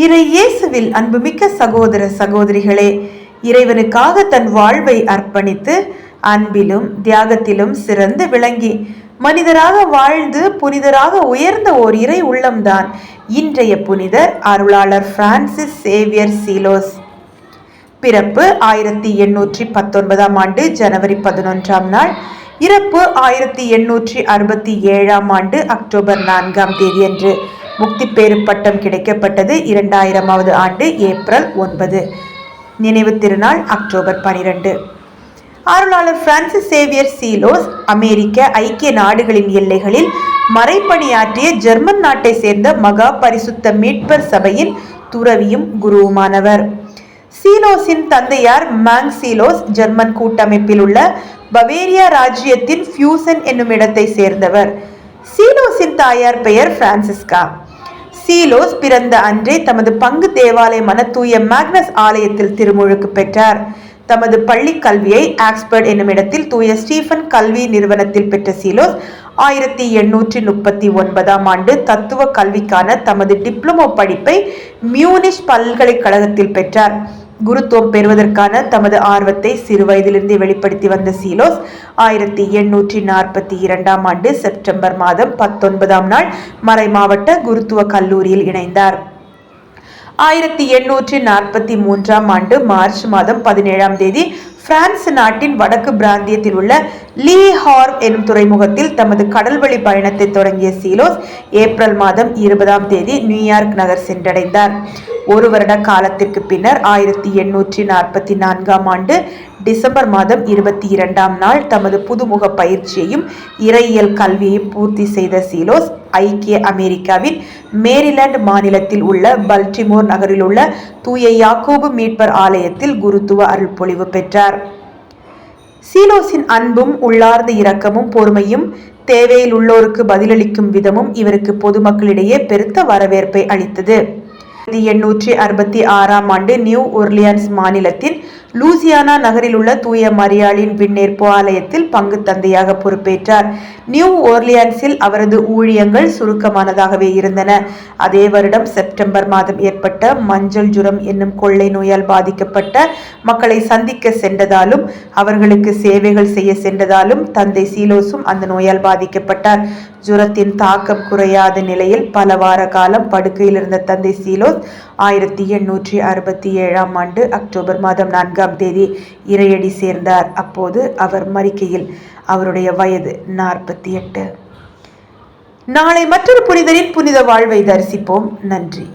இறை இயேசுவில் அன்புமிக்க சகோதர சகோதரிகளே, இறைவனுக்காக தன் வாழ்வை அர்ப்பணித்து அன்பிலும் தியாகத்திலும் சிறந்து விளங்கி மனிதராக வாழ்ந்து புனிதராக உயர்ந்த ஓர் இறை உள்ளம்தான் இன்றைய புனிதர் அருளாளர் பிரான்சிஸ் சேவியர் சீலோஸ். பிறப்பு 1819 ஆண்டு ஜனவரி 11 நாள், இறப்பு 1867 ஆண்டு அக்டோபர் 4 அன்று. முக்திப்பேறு பட்டம் கிடைக்கப்பட்டது 2000வது ஆண்டு ஏப்ரல் 9. நினைவு திருநாள் அக்டோபர் 12. அருளாளர் பிரான்சிஸ் சேவியர் சீலோஸ் அமெரிக்க ஐக்கிய நாடுகளின் எல்லைகளில் மறைப்பணியாற்றிய ஜெர்மன் நாட்டை சேர்ந்த மகா பரிசுத்த மீட்பர் சபையின் துறவியும் குருவுமானவர். சீலோஸின் தந்தையார் மாங் சீலோஸ் ஜெர்மன் கூட்டமைப்பில் உள்ள பவேரியா ராஜ்யத்தின் ஃபியூசன் என்னும் இடத்தை சேர்ந்தவர். சீலோஸின் தாயார் பெயர் பிரான்சிஸ்கா. சீலோஸ் பிறந்த அன்றே தமது பங்கு தேவாலயமான தூய மேக்னஸ் ஆலயத்தில் திருமுழுக்கு பெற்றார். தமது பள்ளி கல்வியை ஆக்ஸ்பர்ட் என்னும் இடத்தில் தூய ஸ்டீஃபன் கல்வி நிறுவனத்தில் பெற்ற சீலோஸ் 1839 ஆண்டு தத்துவ கல்விக்கான தமது டிப்ளமோ படிப்பை மியூனிஷ் பல்கலைக்கழகத்தில் பெற்றார். குருத்துவம் பெறுவதற்கான தமது ஆர்வத்தை சிறு வயதிலிருந்து வெளிப்படுத்தி வந்த சீலோஸ் 1842 ஆண்டு செப்டம்பர் மாதம் 19 நாள் மறைமாவட்ட குருத்துவ கல்லூரியில் இணைந்தார். 1843 ஆண்டு மார்ச் மாதம் 17 பிரான்ஸ் நாட்டின் வடக்கு பிராந்தியத்தில் உள்ள லீ ஹார்வ் எனும் துறைமுகத்தில் தமது கடல்வழி பயணத்தை தொடங்கிய சீலோஸ் ஏப்ரல் மாதம் 20 நியூயார்க் நகர் சென்றடைந்தார். ஒரு வருட காலத்திற்கு பின்னர் 1844 ஆண்டு டிசம்பர் மாதம் 22 நாள் தமது புதுமுக பயிற்சியையும் இறையியல் கல்வியையும் பூர்த்தி செய்த சீலோஸ் ஐக்கிய அமெரிக்காவின் மேரிலாந்து மாநிலத்தில் உள்ள பல்டிமோர் நகரில் உள்ள தூய யாக்கோபு மீட்பர் ஆலயத்தில் குருத்துவ அருள்பொழிவு பெற்றார். சீலோஸின் அன்பும் உள்ளார்ந்த இரக்கமும் பொறுமையும் தேவையில் உள்ளோருக்கு பதிலளிக்கும் விதமும் இவருக்கு பொதுமக்களிடையே பெருத்த வரவேற்பை அளித்தது. 1866 ஆண்டு நியூ ஒர்லியன்ஸ் மாநிலத்தின் லூசியானா நகரில் உள்ள தூய மரியாளின் விண்ணேற்பு ஆலயத்தில் பங்கு தந்தையாக பொறுப்பேற்றார். நியூ ஓர்லியன்ஸில் அவரது ஊழியங்கள் சுருக்கமானதாகவே இருந்தன. அதே வருடம் செப்டம்பர் மாதம் ஏற்பட்ட மஞ்சள் ஜுரம் என்னும் கொள்ளை நோயால் பாதிக்கப்பட்ட மக்களை சந்திக்க சென்றதாலும் அவர்களுக்கு சேவைகள் செய்ய சென்றதாலும் தந்தை சீலோஸும் அந்த நோயால் பாதிக்கப்பட்டார். ஜுரத்தின் தாக்கம் குறையாத நிலையில் பல வார காலம் படுக்கையில் இருந்த தந்தை சீலோஸ் 1867 ஆண்டு அக்டோபர் மாதம் 4 இறையடி சேர்ந்தார். அப்போது அவர் மரிக்கையில் அவருடைய வயது 48. நாளை மற்றொரு புனிதரின் புனித வாழ்வை தரிசிப்போம். நன்றி.